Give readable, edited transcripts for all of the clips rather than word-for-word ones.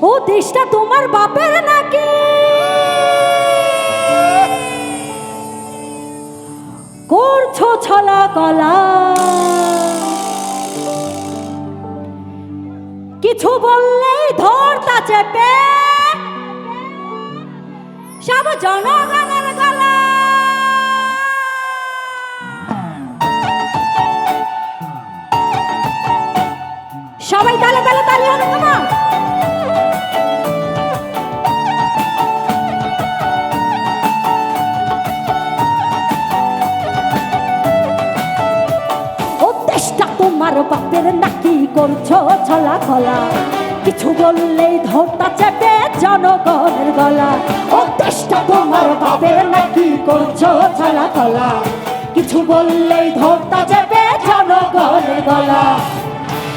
ও দেশটা তোমার বাপের নাকি করছো ছলা কলা কিছু বললেই ধরতা চেপে সব জনগণের গলা সবাই তালে তালে তালি হবে তোমার তোমার বাপের নাকি করছো ছলা কলা কিছু বললেই ধরতা চেপে জনগণের গলা ও দেশটা তোমার বাপের নাকি করছো ছলা কলা কিছু বললেই ধরতা চেপে জনগণের গলা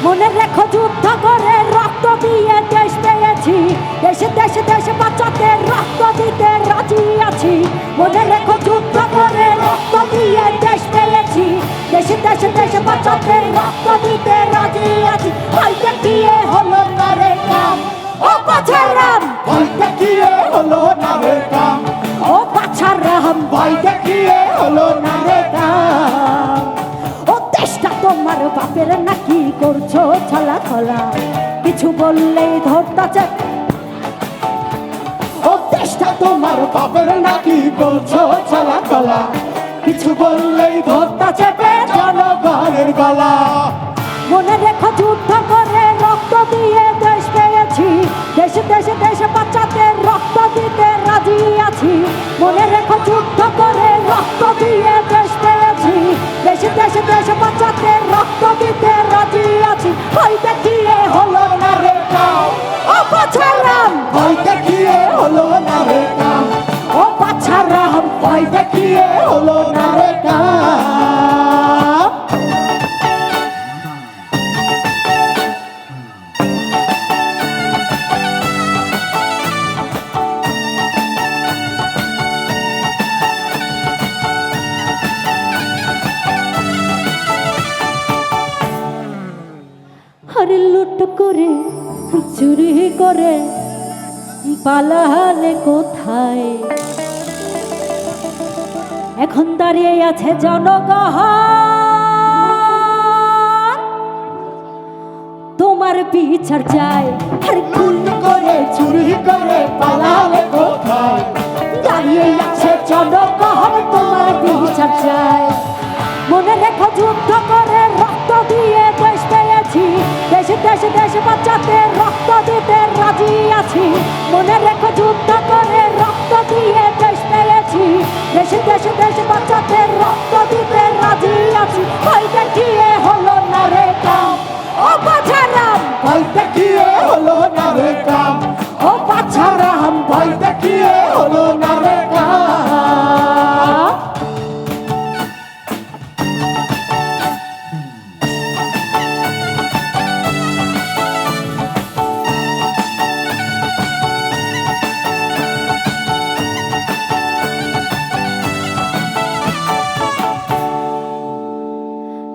মনে রেখো যুদ্ধ করে রক্ত দিয়ে দেশ পেয়েছি দেশে দেশে দেশে বাঁচাতে রক্ত দিতে রাজি আছি মনে রেখো যুদ্ধ করে রক্ত দিয়ে দেশ পেয়েছি দেশে দেশে দেশে বাঁচাতে রক্ত দিতে রাজি আছি হয়তো গিয়ে হলো না রে কাম ও বাছারাম হয়তো গিয়ে হলো না রে কাম ও বাছারাম হয়তো গিয়ে হলো না রে কাম ও দেশটা তোমার বাপের নাকি করছো ছলা ছলা কিছু বললেই ধরতা চেপে ও দেশটা তোমার বাপের নাকি করছো ছলা কলা কিছু বললেই ধরতা চেপে জনগণের গলা মনে রেখো যুদ্ধ করে রক্ত দিয়ে দেশ পেয়েছি দেশে দেশে দেশে বাচ্চাতে রক্ত দিতে রাজি আছি মনে রেখো যুদ্ধ করে রক্ত দিয়ে দেশ পেয়েছি দেশে দেশে দেশে বাচ্চাতে রক্ত দিতে রাজি আছি হয়তো গিয়ে হলো না রে কাম ও বাছারাম হয়তো গিয়ে হলো না রে কাম ও বাছারাম হয়তো গিয়ে হলো না রে কাম আরে লুট করে চুরি করে পালালে কোথায় এখন দাঁড়িয়ে আছে জনগণ তোমার বিচার চাই আর লুট করে চুরি করে পালালে কোথায় দাঁড়িয়ে আছে জনগণ তোমার বিচার চাই মনে রেখো যুদ্ধ করে রক্ত দিয়ে দেশ পেয়েছি দেশে দেশে দেশে বাচ্চাতে রক্ত দিতে রাজি আছি মনে রেখো যুদ্ধ করে রক্ত দিয়ে দেশ পেয়েছি দেশে দেশে দেশে বাচ্চাতে রক্ত দিতে রাজি আছি হয়তো গিয়ে হলো না রে কাম ও বাছারাম হয়তো গিয়ে হলো না রে কাম ও বাছারাম হয়তো গিয়ে হলো না রে কাম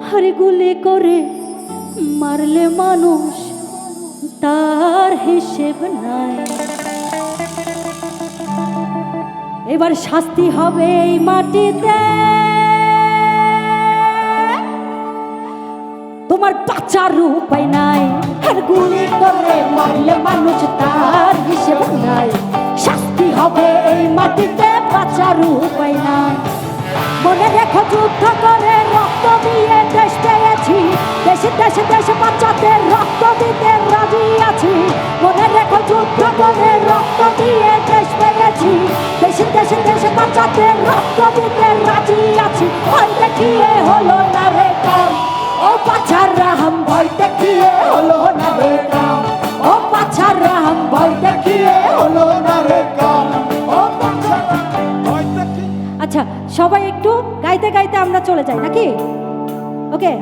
হরে গুলি করে মারলে মানুষ তার হিসেব নাই এবার শাস্তি হবে এই মাটিতে তোমার বাঁচার উপায় নাই আর গুলি করে মারলে মানুষ তার হিসেব নাই শাস্তি হবে এই মাটিতে বাঁচার উপায় নাই মনে রেখো যুদ্ধ করে রক্ত দিয়ে দেশ পেয়েছি দেশে দেশে দেশে বাচ্চাতে রক্ত দিতে রাজি আছি মনে রেখো যুদ্ধ করে রক্ত দিয়ে দেশ পেয়েছি দেশে দেশে দেশে বাচ্চাতে রক্ত দিতে রাজি আছি হয়তো গিয়ে হলো না রে কাম ও বাছারাম হয়তো গিয়ে হলো না রে কাম ও বাছারাম হয়তো গিয়ে হলো না রে কাম ও বাছারাম হয়তো কি আচ্ছা সবাই একটু গাইতে গাইতে আমরা চলে যাই নাকি ওকে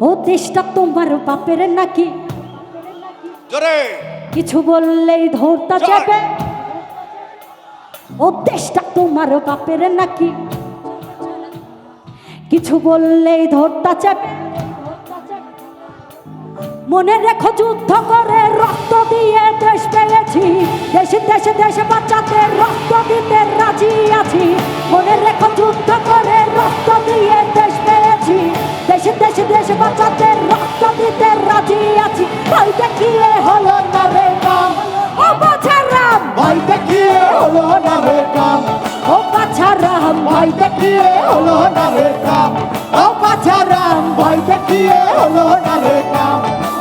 ও দেশটা তোমার বাপের নাকি জোরে কিছু বললেই ধরতা চেপে ও দেশটা তোমার বাপের নাকি কিছু বললেই ধরতা চেপে মনে রেখো যুদ্ধ করে রক্ত দিয়ে দেশে দেশে দেশে বাঁচাতে রক্ত দিতে রাজি আছি মনে রেখো যুদ্ধ করে রক্ত দিয়ে দেশ পেয়েছি দেশে দেশে দেশে বাঁচাতে রক্ত দিতে রাজি আছি ভয় দেখিয়ে হলো না রে কাম ও বাছারাম ভয় দেখিয়ে হলো না রে কাম ও বাছারাম ভয় দেখিয়ে হলো না রে কাম ও বাছারাম ভয় দেখিয়ে হলো না রে কাম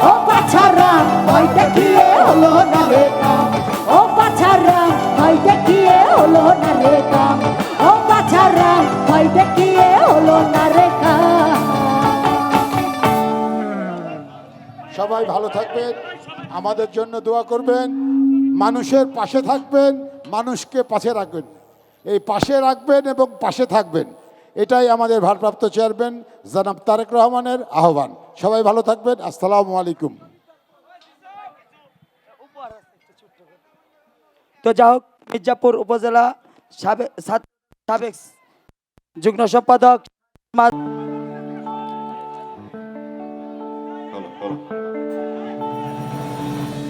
ও বাছারাম ভয় দেখিয়ে হলো না রে কাম ও বাছারাম ভয় দেখিয়ে হলো না রে কাম ও বাছারাম ভয় দেখিয়ে হলো না রে কাম সবাই ভালো থাকবেন, আমাদের জন্য দোয়া করবেন, মানুষের পাশে থাকবেন, মানুষকে পাশে রাখবেন, এই পাশে রাখবেন এবং পাশে থাকবেন, এটাই আমাদের ভারপ্রাপ্ত চেয়ারম্যান জনাব তারেক রহমানের আহ্বান। সবাই ভালো থাকবেন, আসসালামু আলাইকুম। তো যা হোক, মির্জাপুর উপজেলা সাবেক যুগ্ম সম্পাদক